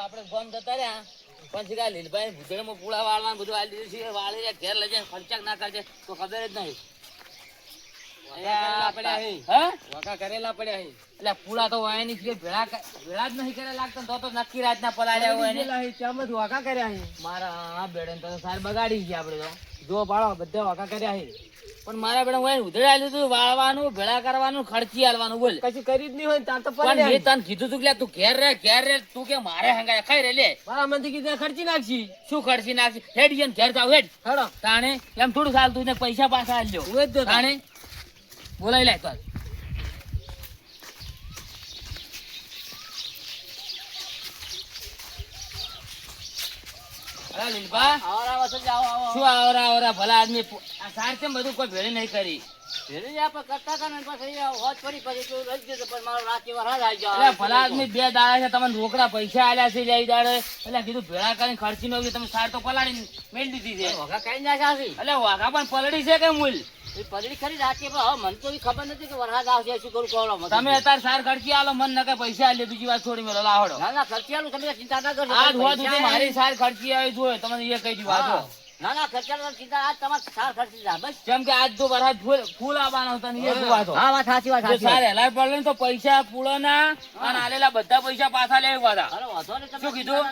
આપણે ફોન જતા રહ્યા પછી કા લીલભાઈ ભૂતળમાં પૂળા વાળવાનું બધું આલી દીધું છે વાળી રે ઘેર લઈ જાય ખર્ચા ના કરજે તો ખબર જ નહીં કરેલા પડ્યા એટલે પૂળા તો વાયની છે ભેળા જ નહીં કરે લાગતા તો નક્કી રાત ના પલાડ્યા હોય ત્યાં જ વાકા કર્યા મારા બેડે તો સાર બગાડી ગયા આપડે તો જો પાડો બધા વાકા કર્યા પણ મારા બેડા હોય ઉધડા આલ્યું તું વાળવાનું ભેળા કરવાનું ખર્ચી આલવાનું બોલ કશું કરી જ નહીં હોય ત્યાં તો પણ મેં તને કીધું તું કે તું ઘેર રે તું કે મારે હંગાય ખાઈ રે લે મારા મને કીધું ખર્ચી નાખશી શું ખર્ચી નાખશી હેડ જઈને ઘેર જાવ હેડ હેડો તાણે એમ થોડું ચાલતું ને પૈસા પાછા આલજો તાણે બોલાવી લે તો ભલા આદમી સાર છે બધું કોઈ ભેળી નહીં કરી ભલા આદમી 2 દાડા છે તમને રોકડા પૈસા આલ્યા છે જઈ દાડે એટલે કીધું ભેળા કરીને ખર્ચી નો તમે સાર તો પલાળી મેળ દીધી છે વાઘા કઈ નાખ્યા એટલે વાઘા પણ પલડી છે કે મૂલ પલડી ખરી રાખીએ પણ મને તો ખબર નથી કે વરસાદ આવશે શું કરું કહો તમે અત્યારે સાર ખર્ચી આલો મન ન કે પૈસા આલે બીજી વાત છોડી મેલો લાવડો ના ખર્ચી આલું તમે ચિંતા ના કરશો આજ હોત સુધી મારી સાર ખર્ચી આવી જોઈએ તમને એ કહી દીધું વાતો ના ખર્ચા ચિંતા આજ તમારે સાર ખર્ચી જા બસ જેમ કે આજ તો વરસાદ ફૂલ આવવાનો હતો ને એ વાતો હા વાત સાચી વાત સાચી સાર હેલાય પડે તો પૈસા પૂળોના અને આલેલા બધા પૈસા પાછા લેવા વાળા અરે વાતો ને તમે શું કીધું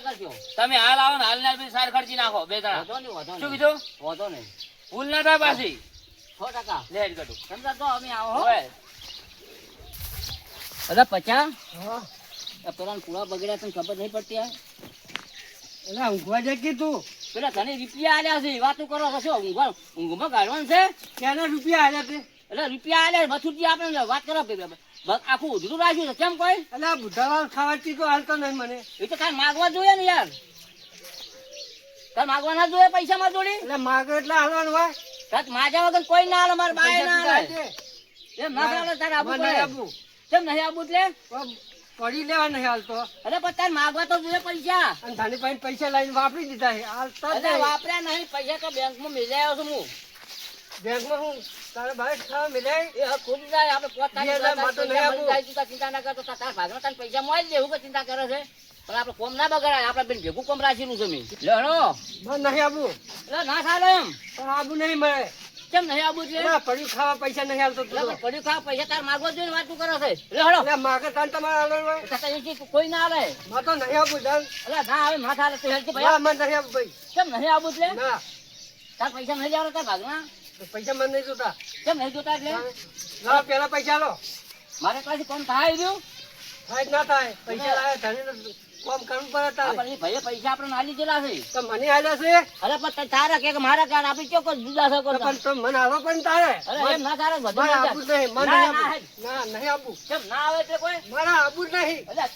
તમે હાલ આવો ને હાલ ને સાર ખર્ચી નાખો બે ત્રણ વાતો નહીં શું કીધું વાતો નહીં ભૂલ ના થાય પાછી 100% લેડ ગડું સમજા તો અમે આવો હોય અરે 50 હા પેલા પૂરા બગડ્યા તને ખબર નહીં પડતી આ એટલે ઊંઘવા જાય કે તું પેલા તને રૂપિયા આલ્યા છે વાતો કરો છો ઊંઘમાં ગાળવાનું છે ક્યાંના રૂપિયા આલ્યા છે એટલે રૂપિયા આલ્યા મથુરજી આપણે વાત કરો આખું ઉધરું રાખ્યું છે કેમ કોઈ એટલે આ બુધાવાળ ખાવાથી તો હાલતો નહીં મને એ તો તાર માગવા જોઈએ ને યાર તાર માગવા ના જોઈએ પૈસા માં જોડી એટલે માગે એટલે હાલવાનું હોય માજા વગર કોઈ ના હાલે મારે બાય ના હાલે એમ ના હાલે તારે આબુ નહીં કેમ નહીં આબુ એટલે પડી લેવા નહીં હાલતો અરે પણ તારે માગવા તો જોઈએ પૈસા અને ધાની પાસે પૈસા લઈને વાપરી દીધા હાલતા વાપર્યા નહીં પૈસા તો બેંકમાં મિલાઈ આવ્યો છું હું બેંકમાં હું તારે બાઈક ખાવા મિલાય એ ખુદ જાય આપણે ચિંતા ના કરતો તારા ભાગમાં તારે પૈસા મળી દેવું કે ચિંતા કરે છે પણ આપડે કોમ ના બગાડાય આપડે બેન ભેગું કોમ રાખેલું છે મેં લેડો નહીં આબુ એટલે ના ચાલે એમ પણ આબુ નહીં મળે કેમ નહીં આબુ છે પડ્યું ખાવા પૈસા નહીં હાલતો પડ્યું ખાવા પૈસા તાર માગવો જોઈએ વાતું કરે છે લેડો માગે તાર તમારે હાલવાનું કોઈ ના હાલે માં તો નહીં આબુ જાન એટલે ના આવે માથા હાલે તું હેલતી ભાઈ મને નહીં આબુ ભાઈ કેમ નહીં આબુ એટલે ના તાર પૈસા નહીં લેવાનો તાર ભાગના પૈસા મને નહીં જોતા કેમ નહીં જોતા એટલે ના પેલા પૈસા લો મારે પાસે કોમ થાય રહ્યું થાય ના થાય પૈસા લાવે ધણી કોમ કરવું પડે તારે ભાઈ પૈસા આપણે નાલી જેલા છે તો મને આલ્યા છે અરે પણ તારા કે મારા કાન આપી ચોક્કસ જુદા છો પણ તો મને આવો પણ તારે અરે એમ ના તારે બધું આપું નહીં મને ના નહીં આપું કેમ ના આવે એટલે કોઈ મારા આપું નહીં એટલે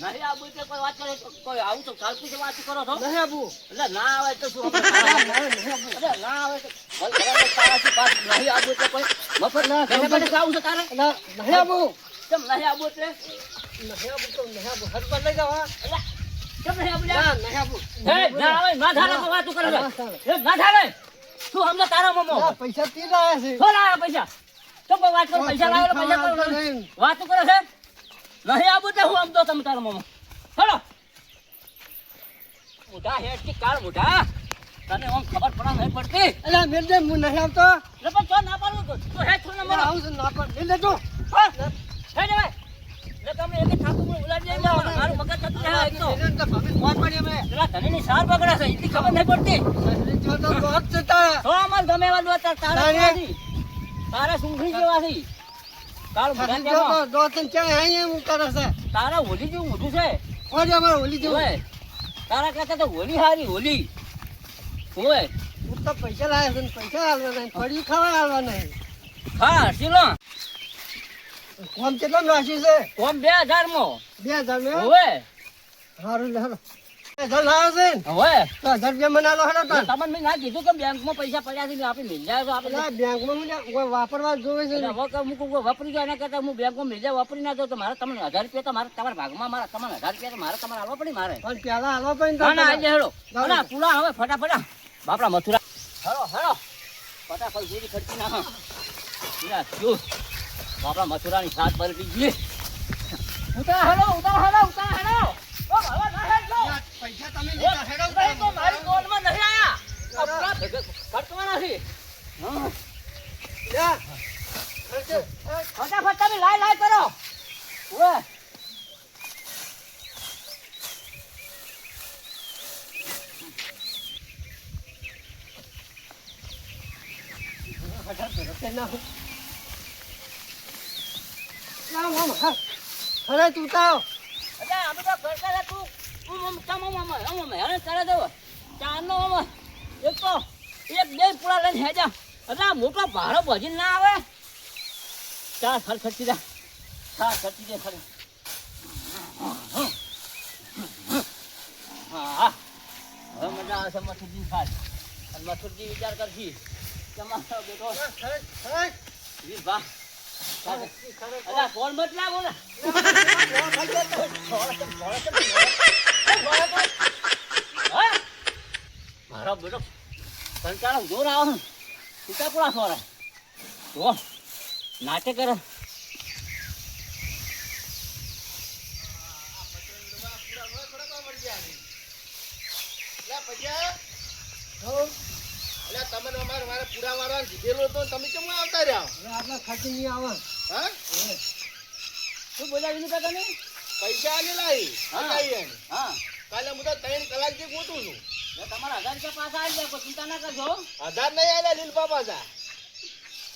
નહીં આપું એટલે કોઈ વાત કરે કોઈ આવું તો ચાલતું છે વાત કરો છો નહીં આપું એટલે ના આવે તો શું એટલે ના આવે તો તારાથી પાસ નહીં આપું એટલે કોઈ મફત ના ઘરે બેઠે આવું છે તારે નહીં આપું કેમ નહીં આપું એટલે નહીં આપું તો નહીં આપું હર પર લઈ જાવ કેમ નહીં આપું નહીં આપું ના આવે ના થાલે વાત કરે એ ના થાલે તું હમને તારા મમો પૈસા પી રહ્યા છે છો લાયા પૈસા તો વાત કરો પૈસા લાવેલો પૈસા કરો વાત કરે છે નહીં આપું તો હું આમ તો તમે તારા મમો ચલો મોઢા હેડ કે કાળ મોઢા તને ઓમ ખબર પડે નહીં પડતી એટલે મેરજે હું નહીં આવતો એટલે પણ ચો ના પાડું તો હેડ છો ને મને આવું ના પાડ લે લેજો હા હેડ હવે તમે એક ઠાકુર ઉલાડી દે મારું મગજ થતું રહે એક તો વાત પડી અમે પેલા ધણીની સાર પકડા છે એટલી ખબર નહીં પડતી જો તો વાત છે તારા તો અમાર ગમે એવા દો તારા નથી તારા સુંઘી જેવા છે કાળ મુઢા જો દો તન કે અહીં હું કરે છે તારા હોલી જેવું મોઢું છે ઓજે અમાર હોલી જેવું હોય તારા કરતા તો હોલી હારી હોલી હોય હું તો પૈસા લાવ્યા છે પૈસા આલવા નહીં પડી ખાવા આલવા નહીં હા શીલો કોમ કેટલો રાશી છે કોમ 2000 માં 2000 માં હોય હારું લે હારું 1000 લાવે છે હોય તો 1000 રૂપિયા મને આલો હડો તમને મેં ના કીધું કે બેંકમાં પૈસા પડ્યા છે આપણે મિલ જાય તો આપણે બેંકમાં હું વાપરવા જોવે છે હવે કે હું કોઈ વાપરી જાય ના કરતા હું બેંકમાં મિલ જાય વાપરી ના દો તો મારે તમને 1000 રૂપિયા તો મારે તમારા ભાગમાં મારા તમને 1000 રૂપિયા તો મારે તમારે આલવા પડી મારે પણ પેલા આલવા પડી ના ના આજે હેડો ના પૂરા હવે ફટાફટ બાપડા મથુરા હેડો હેડો ફટાફટ જેરી ખર્ચી નાખો પૂરા જો બાપડા મથુરાની સાત પલટી ગઈ ઉતાર હેલો ઓ બાબા ના હેલો પૈસા તમે લીધા હેડો ભાઈ તો મારી કોલમાં નહીં આયા આ પૂરા ખર્ચવાના છે હા યા ખર્ચે ફટાફટ તમે લાય કરો ઓય અરે તું તાવ અરે અમે તો કરતા તું હેરાન કરે દો ચારનો એક તો એક બે પૂરા લઈને હેજા અરે મોટો ભાડો ભજીને ના આવે ચાર ખર ખર્ચી દે ચાર ખર્ચી દે ખરી હા હવે મજા આવશે મથુરજી ખાસ અને મથુરજી વિચાર કરશી તમારો બેટો વાહ અલા ફોન મત લાવો ને મારો બેટો કંટાળો જોર આવો ને સીતાપુરા સોરા જો નાટક કરે તમને મારે પૂરા વાળા કીધેલો તો તમે કેમ આવતા રહ્યા આપણા ખર્ચ નહીં આવે હા શું બોલ્યા વિનુ કાકા ને પૈસા આલેલા હા કાલે હું તો 3 કલાક થી ગોતું છું તમારા 1000 રૂપિયા પાછા આવી જાય કોઈ ચિંતા ના કરજો 1000 નહીં આલ્યા લીલપા પાછા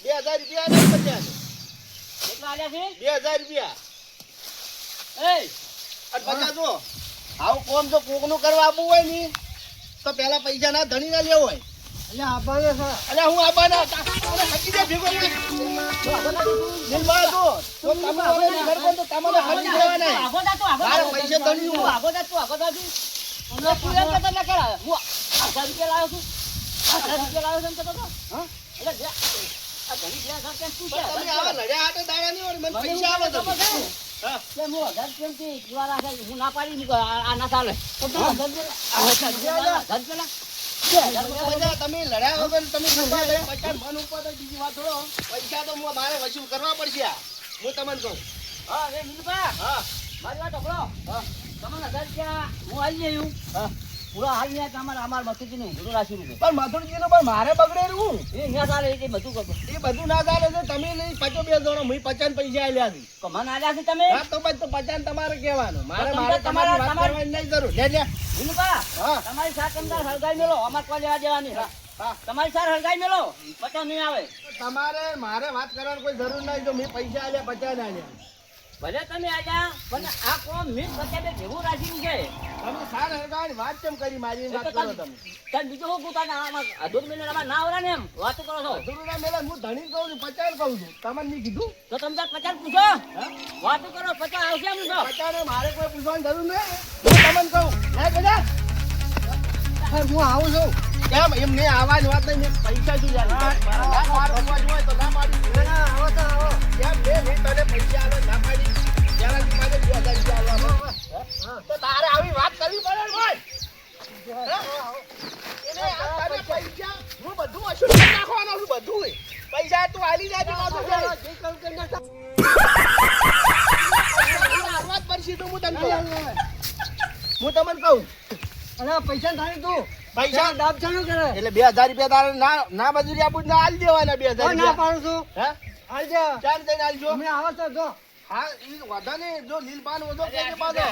2000 રૂપિયા આલ્યા બચ્યા કેટલા આલ્યા છે 2000 રૂપિયા એ અને પાછા જો આવું કોમ જો કોકનું કરવા આપવું હોય ને તો પેલા પૈસા ના ધણી ના લેવો હોય એટલે આપવાના છે અલ્યા હું આબાના હકી દે ભેગો લીલપા તો તમે હવે ઘર પર તો તમને હકી દેવાના આગો જા તું મારે પૈસા ધણી હું આગો જા તું અમને તું એમ કહેતા ના કરા હું 1000 રૂપિયા લાવ્યો છું 1000 રૂપિયા લાવ્યો છું એમ કહેતો હતો હા એટલે આ ઘણી બે હજાર કેમ તું પણ તમે આવા લડ્યા હાટે દાડા નહીં હોય મને પૈસા આવે તો હા કે હું 1000 કેમથી જીવા રાખે હું ના પાડી મૂકો આ ના ચાલે તો તું 1000 બધા તમે લડ્યા વગર તમે પૈસા લઈ પૈસા મન ઉપર તો બીજી વાત થોડો પૈસા તો મારે વસૂલ કરવા પડશે હું તમને કહું હા રે મિલબા હા મારી વાત સાંભળો હા તમને 1000 રૂપિયા હું આવી જયું હા પૂરા હાલ ને તમારે અમાર મથુરજી નું બધું રાખ્યું છે પણ મથુરજી નું પણ મારે બગડે રહ્યું એ ના ચાલે એ બધું કરતો એ બધું ના ચાલે છે તમે નહીં 50 જણો હું 50 પૈસા આલ્યા છે કમાન આલ્યા છે તમે હા તો પછી તો 50 તમારે કહેવાનું મારે તો મારે તમારે- તમારી વાત કરવાની નહીં જરૂર લે લે મિલબા હા તમારી સાત અંદર હળગાઈ મેલો અમાર કોઈ લેવા દેવાની હા તમારી સાર હળગાઈ મેલો પચાસ નહીં આવે તમારે મારે વાત કરવાની કોઈ જરૂર નહીં જો મેં પૈસા આલ્યા 50 આલ્યા ભલે તમે આલ્યા પણ આ કોમ મીન પચાસ ભેગું રાખ્યું છે તમે સાર હરગાવાની વાત કેમ કરી મારી વાત કરો તમે તાર બીજું શું પોતાના આમાં અધૂર મહિને આમાં ના આવરા ને એમ વાતો કરો છો અધૂરું મેલા હું ધણી કહું છું 50 કહું છું તમને નહીં કીધું તો તમે તાર 50 પૂછો વાતો કરો 50 આવશે એમ છો 50 ને મારે કોઈ પૂછવાની જરૂર નહીં હું તમને કહું હે ગજા હું આવું છું કેમ એમ નહીં આવવાની વાત નહીં મેં પૈસા શું યાર ના પાડવા હોય તો ના પાડી આવો તો આવો કેમ મેં તને પૈસા આવે ના પાડી ત્યારે મારે 2000 રૂપિયા આવવા તો તારે આવી વાત કરવી પડે ને ભાઈ એને આ તને પૈસા હું બધું અશુદ્ધ કરી નાખવાનો છું બધું પૈસા તું આલી જાય પાછો વાત પડશે તો હું તને કહું હું તમને કહું અરે પૈસા થાળી તું પૈસા દાબ ચાલુ કરે એટલે 2000 રૂપિયા તારે ના મજૂરી આપું ના આલી દેવાના 2000 ના રૂપિયા પાડું છું હે આવજે ચાર દઈને આલજો અમે આવો તો જો હા ઈ વાધા ને જો લીલપાન વધો કે પાડો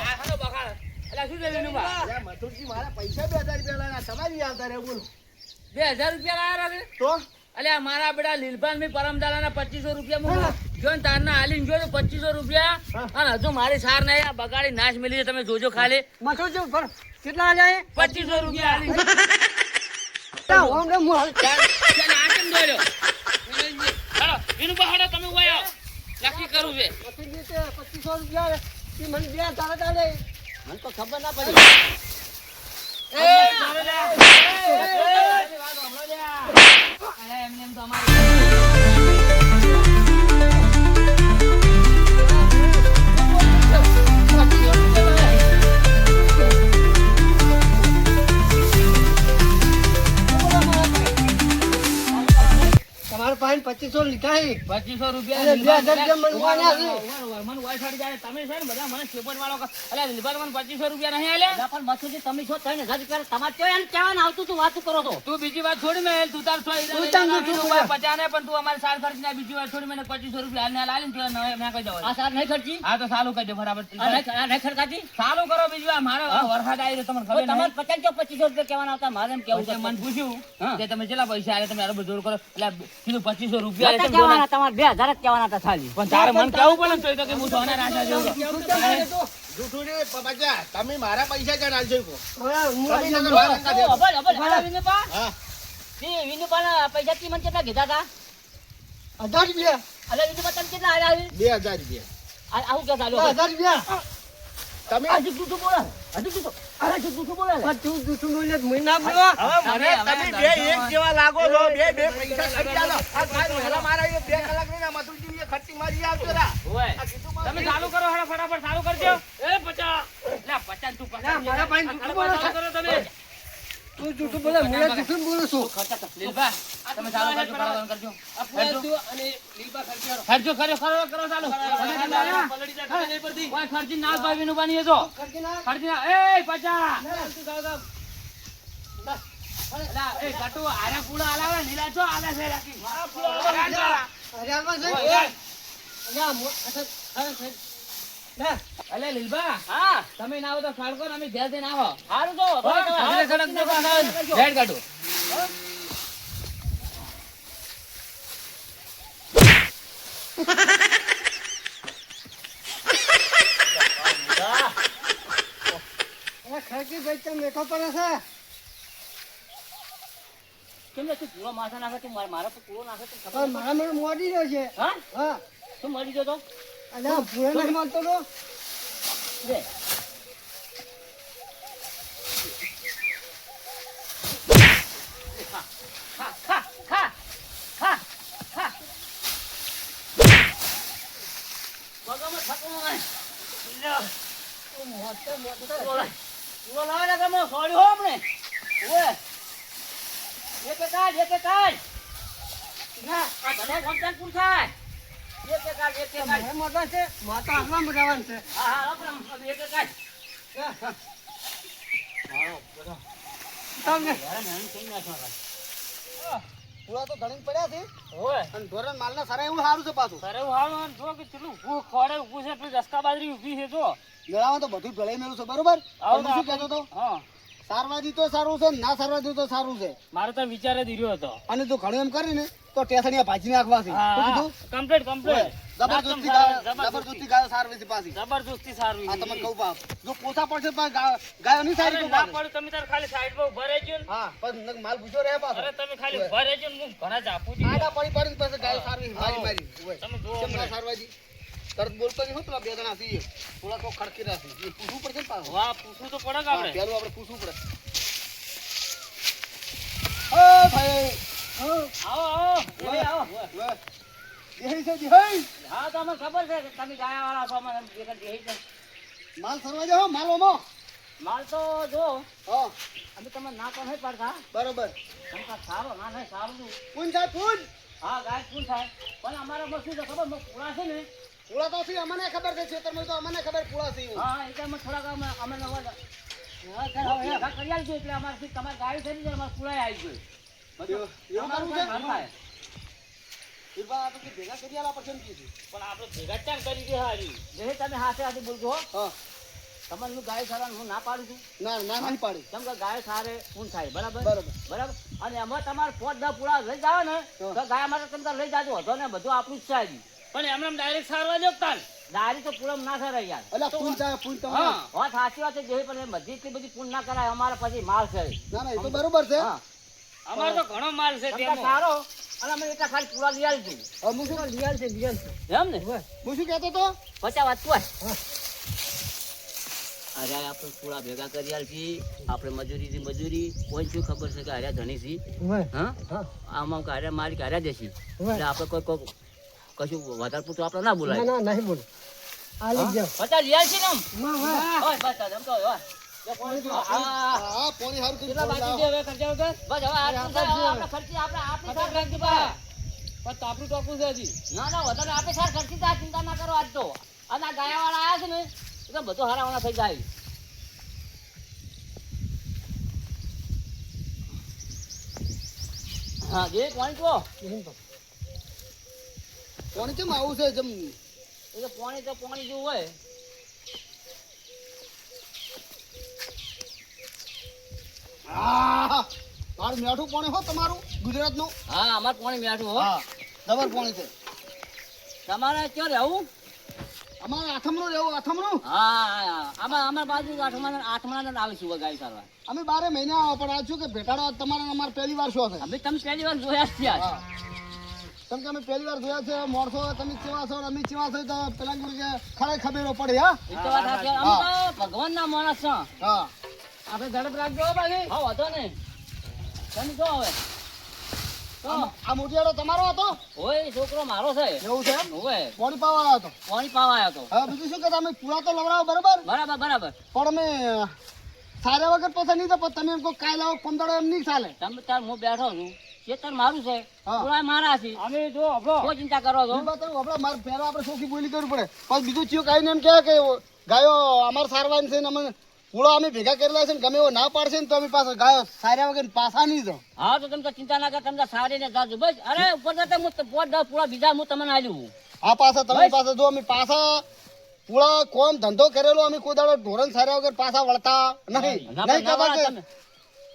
અલ્યા શું થયું બા યા મથુરજી મારા પૈસા 2000 રૂપિયા લાના તમારી આવતા રે બોલો 2000 રૂપિયા લાયા રે તો અલ્યા મારા બેટા લીલભાન મે પરમદાલાના 2500 રૂપિયા હું જોન તારના આલીન જો તો 2500 રૂપિયા અને હજુ મારી સાર નહીં આ બગાડી નાશ મેલી છે તમે જોજો ખાલી મથુર જો પણ કેટલા આલ્યા 2500 રૂપિયા આલી ઓમ રે હું ચાલ આ કેમ દોર્યો હાલો વિનુ બહાડો તમે ઉયા નક્કી કરું છે મથુર જી તે 2500 રૂપિયા ઈ મને બે તારે તારે મને તો ખબર ના પડી એમને એમ તો તમારો પાસે 2500 2500 લીધા છે. 2500 રૂપિયા અરે, 2000 જેમ મને વાળ્યા છે. મને વાય છોડી જાય. તમે છે ને બધા મને શેપટ વાળો અલે લીધા મને 2500 રૂપિયા નહીં આલ્યા પણ મથુજી તમે છો 3000 રૂપિયા તમારે તો એમ કહેવાનું આવતું તું વાતું કરો તો તું બીજી વાત છોડી મેં તું તાર તું તાર જૂઠું બોલે. 50 ને પણ તું અમારી સાર ખર્ચ ના બીજી વાત છોડી મને 2500 રૂપિયા હાલને લાલીને તું મેં કહી દઉં આ સાર નહીં ખર્ચી હા તો સાલું કહી દે બરાબર આ નહીં ખર્ચાતી સાલું કરો બીજી વાર મારો વરસાદ આવી રહ્યો તમને ખબર તમારે 50 2500 રૂપિયા કહેવાના આવતા મારે એમ કેવું છે મને પૂછ્યું કે તમે કેટલા પૈસા આલે તમે આરો બધું કરો એટલે કીધું 2500 રૂપિયા કહેવાના તમારે 2000 જ કહેવાના હતા ખાલી પણ તારે મને કેવું પડે તો કે હું સોના રાજા જેવું જૂઠું ને પપ્પા તમે મારા પૈસા ક્યાં નાખજો કહો. હવે હું તમે આવીને નકર મારા કાઢે. અબલ અબલ હાલા વિનુપા હા ની વિનુપા પૈસા તી મને કેટલા કીધા હતા 1000 રૂપિયા. અલે વિનુપા તમે કેટલા આલ્યા છે 2000 રૂપિયા આવું કે ચાલુ 1000 રૂપિયા. તમે હજુ જૂઠું બોલે હજુ જૂઠું બોલે પણ તું જૂઠું બોલે તો મને ના બોલો. હવે તમે બે એક જેવા લાગો છો બે પૈસા ખર્ચી આલો. આ સાહેબ વહેલા મારા એ 2 કલાક નહીં ના મથુરજી એ ખર્ચી મારી આવજો રા. ઓય આ કીધું મારે તમે ચાલુ કરો હડા ફટાફટ ચાલુ કરજો એ 50 લે 50 તું 50 ના, મારા ભાઈ જૂઠું બોલે છે. કરો તમે તું જૂઠું બોલે હું જૂઠું બોલું છું. ખર્ચા લીલબા તમે ચાલુ કરજો ફટાફટ કરજો અને લીલબા ખર્ચો કરો ચાલુ પલડી જાય ખબર નહીં પડતી ઓય ખર્ચી ના ભાઈ વિનુપા ની એ તો ખર્ચી ના. ખર્ચી ના એ 50 લા એ ગટુ આરે પૂડા આલાવે નીલા છો આલે છે રાખી અરે આમાં છે. ઓય, અલ્યા, અચ્છા, અરે, લે. અલે લીલબા હા તમે ના આવો તો ખડકો ને અમે ઘેર જઈને આવો સારું તો હવે સડક ને પાછા બેડ કાઢો અરે ખર્ચી ભાઈ તમે મેઠો પડે છે. કેમ તું પૂરો માથા નાખે તું મારા તો પૂરો નાખે તું પણ મારા મને મોડી રહ્યો છે. હા હા. તું મરી ગયો તો અલ્યા, ભૂલે નહીં મળતો તો. લે ખા ખા ખા ખા ખા વગમો થકો નહીં લ્યો મોટે મોટે. પૂરો લાવે ને તમે સોડ્યો હો આપણે ઓય એક કાઢ ના આ ઘરે કોન્ટેન પૂર થાય એક કાઢ મારે મોટા છે. માતા આટલા મોટાવાન છે. હા હા આપણે એક કાઢ તમને પૂરા તો ઘણી પડ્યા છે ઓય અને ધોરણ માલના સારા એવું સારું છે પાછું. અરે હાલ જો કે ચલું હું ખોડે ઊભું છે પેલી રસ્કા બાજરી ઊભી છે તો મેળામાં તો બધું ભળાઈ મેળું છે બરોબર. આવો પણ હું શું કહેતો હતો હા સારવાજી તો સારું છે ને ના સારવાજી તો સારું છે. મારે તો વિચાર જ રહ્યો હતો અને તું ઘણું એમ કરીને તો ટેસણીયા ભાજી નાખવા છે. શું કીધું? કમ્પ્લીટ જબરદસ્તી ગાયો સારવી છે પાછી. જબરદસ્તી સારું આ તમને કહું બાપ જો પોતા પડશે પણ ગાયો નહીં સારી તો ના પાછી. પડે તમે તાર ખાલી સાઈડ માં ઉભા રહેજો ને હા પણ નક માલ પૂછો રહે પાછો. અરે તમે ખાલી ઉભા રહેજો ને હું ઘણા જ આપું છું આડા પડી પડી પછી ગાયો સારવી મારી મારી ઓય. તમે જુઓ કેમ ના હમણાં. સારવાજી તરત બોલતો નહીં હો પેલા બે જણા છીએ થોડા તો ખડકી રાખી એ પૂછવું પડશે ને પાછું. વાહ પૂછવું તો પડે કે હા, આપણે પેલું આપણે પૂછવું પડે. ઓ ભાઈ આવો એ આવો ઓય. દેહી છે દેહી. હા તો અમને ખબર છે કે તમે ગાયા વાળા છો અમને એક જ કહી છે. માલ સરવા જાઓ માલ ઓમો. માલ તો જો હા અમે તમને ના તો નહીં પડતા બરોબર. તમે સારો ના નહીં સારું છું. પૂન સાહેબ પૂન. હા ગાય શું થાય પણ અમારામાં શું છે ખબર પૂરા છે ને પૂળા તો છે અમને ખબર છે ખેતરમાં તો અમને ખબર પૂળા છે એવું. હા એટલે અમે થોડાક અમે નવા કરી આલજો એટલે અમારે તમારી ગાડી થઈ જાય અમારે પૂરા આવી ગયું એવું કરવું છે? ઘર થાય. ઈરબા આ તો કે ભેગા કરી આલા પડશે એમ કીધું. પણ આપણે ભેગા ચાલ કરી દે હારી જે તમે હાથે હાથે બોલજો હો. હા તમારે હું ગાય સારવાનું હું ના પાડું છું ના ના નહીં પાડી. કેમ કે ગાય સારે શું થાય બરાબર બરોબર. બરાબર અને એમાં તમારે 5-10 પૂરા લઈ જાવ ને હા. તો ગાય માટે તમે તાર લઈ જાજો હતો ને બધું આપણું જ છે હજી. પણ એમને ડાયરેક્ટ સારવા જો તાલ દારી તો પૂરમ ના કરે યાર અલા પૂન સાહેબ પૂન તમે. હા વાત સાચી વાત છે જે પણ એ બધી એટલી બધી પૂન ના કરાય અમારે પછી માલ છે ના ના એ તો બરોબર છે. હા અમારે તો ઘણો માલ છે તેમાં સારો અને અમે એટલા ખાલી પૂરા લઈ આવીશું હવે હું શું લિયલ છે લિયલ છે. એમ ને હું શું કહેતો તો 50 વાત કોઈ અરે આપણે પૂરા ભેગા કરી આલશી આપણે મજૂરી કોઈ શું ખબર છે કે હાર્યા ધણી છી ઓય. હા હા. આમાં હાર્યા મારી હાર્યા દેશી ઓય. એટલે આપણે કોઈ કશું વધારે પૂરતું આપણે ના ના બોલાય ના નહીં બોલ. આ લઈ જાઓ. 50 લઈ આવશી ને આમ માં, માં. ઓય બસ એમ તો હોય હા પોણી હારું કરી કેટલા બાકી છે હવે ખર્ચા વગર બસ હવે આપણે ખર્ચી આપણે આપણી સાથે રાખી બા પણ તાપરું ટોપરું છે હજી. ના ના વધારે આપણે સાર ખર્ચી તા ચિંતા ના કરો આજ તો આજ આ ગાયાવાળા આયા છે ને એ તો બધો હારાવાળા થઈ જાય. હા જે પાણી તો કોણ કેમ આવું છે જેમ એ તો પાણી જેવું હોય. આહ! મારું મીઠું પાણી હો તમારું ગુજરાતનું. હા અમારે પાણી મીઠું હો. હા જબર પાણી છે. તમારે ક્યાં રહેવું? અમારે આથમણું રહેવું આથમણું. હા અમારા બાજુ આઠમણા આવીશું ગાય સારવાર. અમે 12 મહિના આવો પણ આ શું કે ભેટાડો તમારે અમારે પહેલી વાર શું છે. અમે તમે પહેલી વાર જોયા જ ત્યાં. હા. કેમ કે અમે પહેલી વાર જોયા છે મોરસો તમે ચેવા છો ને અમે ચેવા છો તો પેલા ગુરુ કે ખરે ખબેરો પડે હા. એ તો વાત સાચી. અમે તો ભગવાનના માણસ છો. હા આપણે ઝડપ રાખજો હો બાકી. હા વાંધો નહીં. તમે જો હવે તો આ મોટિયાળો તમારો હતો હોય છોકરો મારો છે. એવું છે એમ? હોય પાણી પાવા આવ્યો હતો. પાણી પાવા આવ્યો તો. હવે બીજું શું કે તમે પૂરા તો લવડાવો બરોબર બરાબર પણ અમે સારા વગર પછી નહીં તો પણ તમે એમ કહો કાલ આવો 15 એમ નહીં ચાલે. તમે તાર હું બેઠો છું ખેતર મારું છે હા. પૂરા મારા છે. અમે જો આપણો કોઈ ચિંતા કરો છો? એ વાત તો આપણે મારે પહેલા આપણે ચોખ્ખી બોલી કરવી પડે પછી બીજું ચિયો કાંઈ એમ કહે કે ગાયો અમારે સારવાની છે ને અમે પૂળો અમે ભેગા કરેલા છે ને ગમે એવો ના પાડશે ને તો અમે પાછા ગાયો સાર્યા વગર પાછા નહીં જાઓ. હા તો તમે તો ચિંતા ના કરો. તમે તો સારી ને જાજો બસ. અરે ઉપર જતા હું 5-10 પૂરા બીજા હું તમને આલ્યું. આ પાછા તમે બસ. પાછા જો અમે પાછા પૂળા કોમ ધંધો કરેલો અમે કોઈ દાડો ઢોરણ સાર્યા વગર પાછા વળતા નહીં ના, નહીં ના, કહેતા ના, કે તમે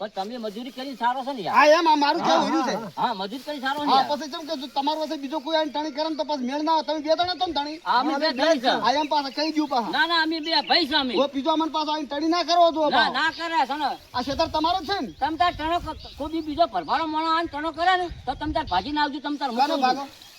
પણ તમે મજૂરી કરી સારો છે ને યાર. હા એમ આ મારું કેવું રહ્યું છે. હા મજૂરી કરી સારો ને હા યાર. પછી જેમ કે જો તમારી પાસે બીજો કોઈ આઈને ટણી કરે ને તો પછી મેળ ના આવે. તમે બે જણા તો ને ટણી હા, અમે બે ભાઈ છે. આ એમ પાછા કહી દઉં પાછા ના ના અમે બે ભાઈ છે અમે. જો બીજો અમને પાછો આઈને ટણી ના કરો તો ના ના કરે છે ને. આ ખેતર તમારો જ છે ને તમે તાર ટણો કોઈ બી બીજો ભરભારો માણો આને ટણો કરે ને તો તમે તાર ભાજી ના આવજો. તમે તાર ગાનો મૂકો ભાગો છો.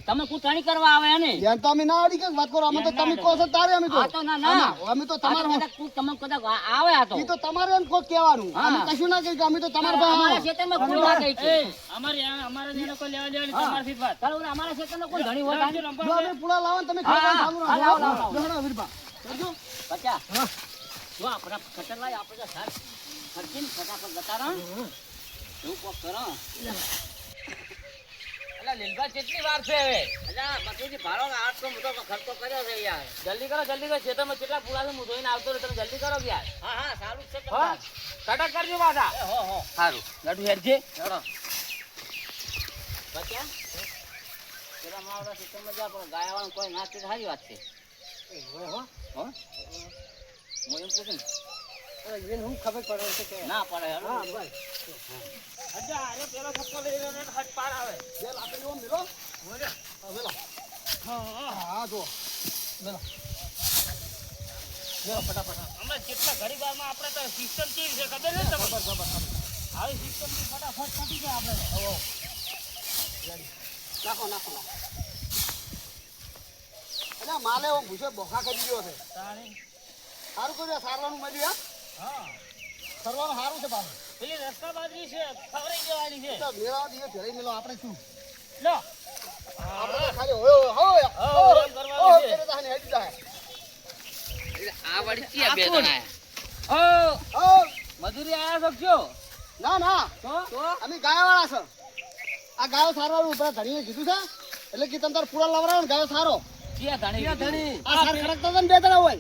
તમે કોઈ ટણી કરવા આવે ને યાર તો અમે ના અડી કે વાત કરો અમે તો તમે કહો છો તારે અમે આ તો ના ના અમે તો આ તો તમારે કદાચ કોઈ તમે કદાચ આવે આ તો ઈ તો તમારે એમ કોઈ કહેવાનું હા. અમે કશું ના કહી કે અમે તો તમારે અમારા પાસે ખેતરમાં કોઈ ના કહી કે. અમારે જેને કોઈ લેવા દેવાની હા. તમારી વાત. ચાલો ઓલા અમારા ખેતરમાં કોઈ ઘણી હોય આને. જો અમે પૂળા લાવો ને તમે હા, ખાવાનું ચાલુ હા, રાખો લાવો, લાવો. જોડો વીરપા કરજો બચ્ચા જો આપણા ખતર લાય આપણે તો સાર ખર્ચીને ફટાફટ જતા રહો. એવું કોક કરો. અલા લીલભા કેટલી વાર છે હવે? અલા મકઈથી ભાડો ને આટલો બધો ખર્ચો કર્યો છે યાર. જલ્દી કરો ખેતરમાં કેટલા પૂરા છે હું જોઈને આવતો રહું. તમે જલ્દી કરો યાર. હા હા સારું જ છે હા તમારે. કટક કરજો પાછા. હો હો સારું લાડુ હેડ છે. ચલો બચ્ચા પેલા માવડા સિસ્ટમમાં જા પણ ગાયાવાળાને કોઈ ના તે સારી વાત છે. હો હું એમ પૂછું ને. એને હું ખબર પડે છે કે ના પડે હેડો. હા બસ અચ્છા અરે પેલો થપ્પો લઈને હટ પાર આવે. બે લાકડીઓ મેલો હા મેલો હા જો મેલો મેલો ફટાફટ હમણાં કેટલા ઘડી વારમાં આપણે તો સિસ્ટમ કેવી છે ખબર છે તમને? આવી સિસ્ટમ થી ફટાફટ પતી જાય આપણે. નાખો નાખો નાખો એટલે માલે એવો ભૂસે બોખા કરી ગયો છે તાણી. સારું કર્યું સારવાનું મળ્યું હા સરવાનું સારું છે પાછું પેલી રસ્તા બાજરી છે ખવડાઈ જવાની છે. તો મેળા દીએ ફેરાઈ મેલો આપણે શું લો આપણે તો ખાલી હોય હોય હા, એમ કરવાનું છે. હેડી જાય આ વળી ક્યાં બે જણા આયા? ઓ ઓ મજૂરી આયા શકજો ના ના તો અમે ગાયવાળા છે આ ગાયો સારવાનું ઉપર ધણીએ કીધું છે એટલે કે તમે તાર પૂરા લવરાવો ને ગાયો સારો ક્યાં ધણી? આ સાર ખડકતા હતા ને બે જણા હોય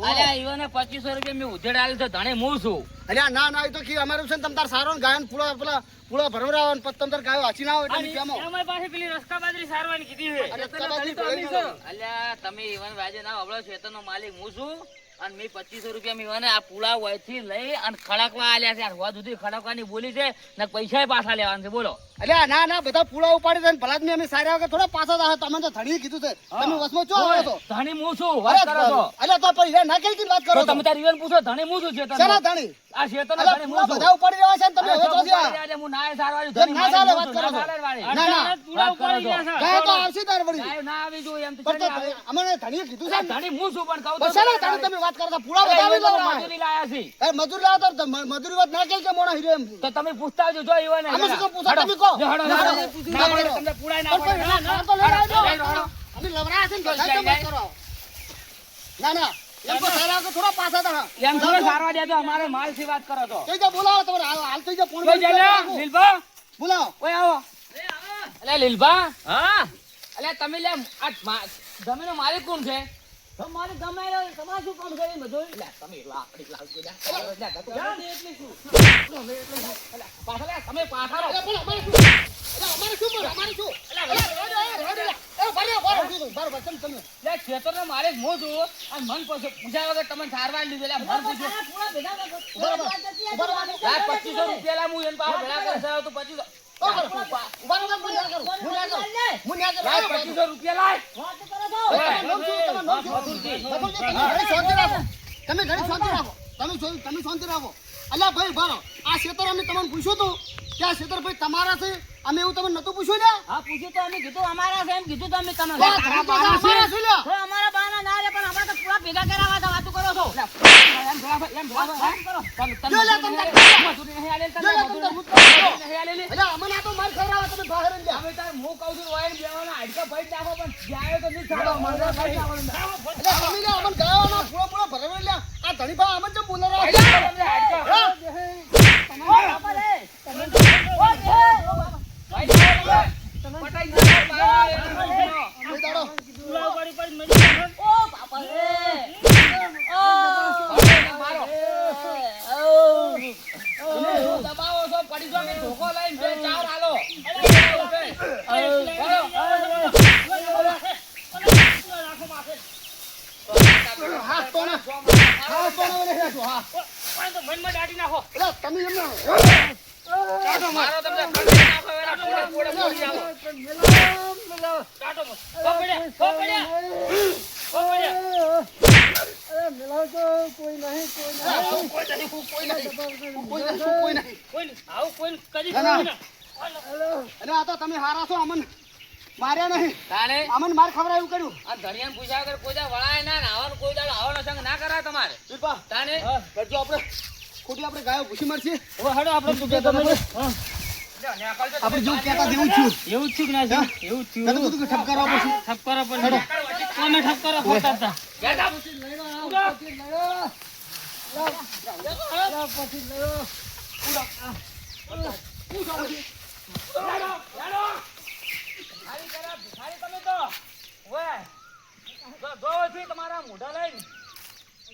અલ્યા ઈવોને 2500 રૂપિયા મેં ઉધેડ આલ્યો તો ધણી હું છું. અલ્યા ના ના એ તો કી અમારું છે ને તમ તાર સારો ને ગાયો ને પૂળા ભરવરાવો ને પછી તમ તાર ગાયો હાચી ના હોય એટલે કેમો અમારી પાસે પેલી રસ્તા બાજરી સારવાની કીધી છે. અરે એટલે બાજરી તો અમે ભરાઈ છે. અલ્યા તમે ઈવન વાજે ના હબળો ખેતરનો માલિક હું છું અને મેં 2500 રૂપિયા મેં ઈવને આ પુળા વયથી લઈ અને ખડકવા આલ્યા છે. આ હોદ સુધી ખડકવાની બોલી છે ને પૈસા પાછા લેવાના છે. બોલો અલ્યા ના ના બધા પૂળા ઉપાડી દે ને ભલા જ અમે સારા વગર થોડા પાછા થાય તમે તો ધણીએ કીધું છે તમે વસમાં ચો આવો છો ધણી હું છું વાત કરો છો. અલ્યા તો પછી ના કઈ વાત કરો તો છો તમે તારી ઈવન પૂછો ધણી હું છું શેના ખેતરનો. ધણી આ ખેતરનો અલ્યા ધણી પૂળા હું છું. બધા ઉપાડી રહ્યા છે ને તમે હવે તો થયા. અલ્યા હું નાય સારવાળી એમ ના ચાલે ધણી વાત કરો છો. ના ચાલે વાળી. ના, ના. અચાનક પૂરા વાત કરો ઉપાડી છો. ગયા છે. ગાય તો આવશે તાર વળી નાય ના આવી જોઈએ એમ તો પણ તો ચાલે આવે. અમને ધણીએ કીધું છે ને. ધણી હું છું પણ કહું પણ તો શેના ધણી તમે વાત કરતા પૂળા બધા આવી લાવરા મજૂરી લાયા છે. એ મજૂર લાવો તો મજૂરી વાત ના કહી કે મોણા હીરો એમ તો તમે પૂછતા આવજો જો ઈવન અમે શું કામ પૂછો તમે કહો ના, ના, ના, ના, ના, પૂછ્યું ના, ના પડે, ના, તમને પુરાય ના પણ પડે. કોઈ ના તો લઈ આવજો. લઈ આવજો. અમે લવરાયા છે ને તો બધા કેમ વાત કરો ના ના એમ તો સારા વગર થોડા પાછા હતા એમ થોડો સારવા દેજો અમારે માલ થી વાત કરો તો કઈ જા બોલાવો તમારે હાલ થઈ જા ફોન કોઈ જલ્યા, નીલભા, બોલાવો કોઈ આવો. અલે લીલભા હા અલે તમે લે આ જમીનો માલિક કોણ છે? તમારે ગમે એ તમારે શું કામ છે એ બધું લે તમે લાકડી લાવજો લે. લે ગતો. એટલે શું અલે પાછા લે તમે પાછા રહો. અમારે શું પડે? અમારે શું? બરાબર તમે લે ખેતરનો માલિક હું છું અને મન પૂછ્યા વગર તમને સારવાર લીધો લે મન પૂછ્યું પૂરા ભેગા કરો. લા 2500 રૂપિયા લા હું એને પાછો ભેગા કરી સાવ તો 2500 બરાબર હું ન્યા કરું લાય 2500 રૂપિયા લાય. વાત કરો છો. તમે ઘણી શાંતિ રાખો. તમે શાંતિ રાખો. અલ્યા ભાઈ ભારો આ ક્ષેત્ર અમે તમને પૂછ્યું હતું કે આ ક્ષેત્ર ભાઈ તમારા છે અમે એવું તમને નતું પૂછ્યું લ્યા હા પૂછ્યું તો અમે કીધું અમારા છે એમ કીધું તો અમે તમને અમારા છે લ્યા તો અમારા બાના ના રે પણ અમારે તો પૂરા ભેગા કરાવવા તો વાતો કરો છો એમ ભેગા વાત કરો. તમે જો લે તમને મજૂરી નહીં આલે જો લે તમે તમને મજૂરી નહીં આલે લે. અલ્યા અમને આ તો માર ખવડાવો તમે બહાર જ લ્યા હવે તાર હું કહું છું વાયર બેવાના હાડકા ફાઈટ નાખો પણ જાય તો નહીં ચાલો મને ફાઈટ નાખો અલ્યા તમે લ્યા અમને ગાવાનો પૂરો ભરાવે લ્યા આ ધણીભા અમને જેમ બોલે રહ્યા તમને હાડકા ઓ બાપા રે તમે ઓ જે પટાઈ નાખો કોઈ દાડો પુલાવ પડી પડી મરી ગયા. ઓ બાપા રે ઓ મારો દબાવો છો પડી જો કે ધોકો લઈને બે ચાર હાલો હાથ તો ના ઓલે હેઠો હા મનમાં દાટી નાખો. અલ્યા તમે એમને મારો તમને પકડી નાખો એના પોડે પોડી આવો દાટો મત. હો પડ્યા. કોઈ નહીં કોઈ આવું કોઈ કદી ના, ના. ના. અરે આ તો તમે હારા છો અમન માર્યા નહીં તાને અમન માર ખવડાવ્યું કર્યું આ ધણિયાને પૂછ્યા વગર કોઈ દા વળાય ના નાવાનું કોઈ દાડો આવવાનો સંગ ના કરાય તમારે પીપા તાને કરજો આપણે ખોટી આપણે ગાયો ભૂસી મારશે હવે હડો આપણે તું કે તમે આપણે જેવું કહેતા જેવું થયું એવું જ થયું કે ના થયું? એવું જ તને કીધું કે ઠપકારો આપો છું ઠપકારો પર અમે ઠપકારો ખોટા હતા.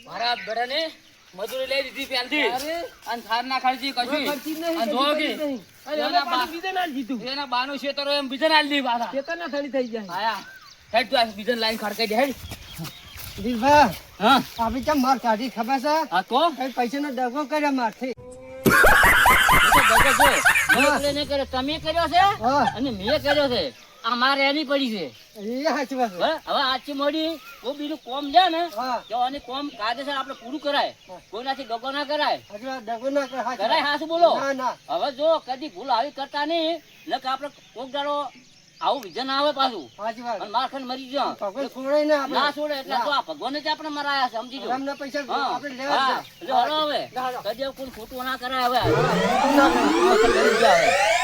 મારા બધાને મજૂરી લઈ દીધી પહેલથી અને થાર ના ખર્ચી કશું અને જો કે એના બાનું ખેતરો એમ બીજા ના લીધી પાછા આયા હેડ તું આ બીજા લાઈન ખડકાઈ દે હેડ હા આપણે કેમ માર કાઢી ખબર છે હા તો પૈસાનો ડગો કર્યા મારથી મેં કર્યો તમે કર્યો છે અને મેં કર્યો છે આ મારે એની પડી છે એ સાચી વાત હવે આછી મોડી કોઈ બીજું કોમ છે ને હા તો આને કોમ કાયદેસર આપણે પૂરું કરાય કોઈનાથી ડગો ના કરાય સાચી વાત ડગો ના કરાય હા શું બોલો ના ના હવે જો કદી ભૂલ આવી કરતા નહીં નકર આપણે કોક દાડો આવું વિઝન આવે પાછું સાચી વાત અને માર ખાઈને મરી જાવ ભગવાન છોડે ને ના છોડે એટલે તો આ ભગવાને જ આપણે મરાયા છે સમજી જો રામના પૈસા હા આપણે લેવા હા જ એટલે હળો હવે હાલો. કદી કોઈ ખોટું ના કરાય હવે ના. કરી ગયા હવે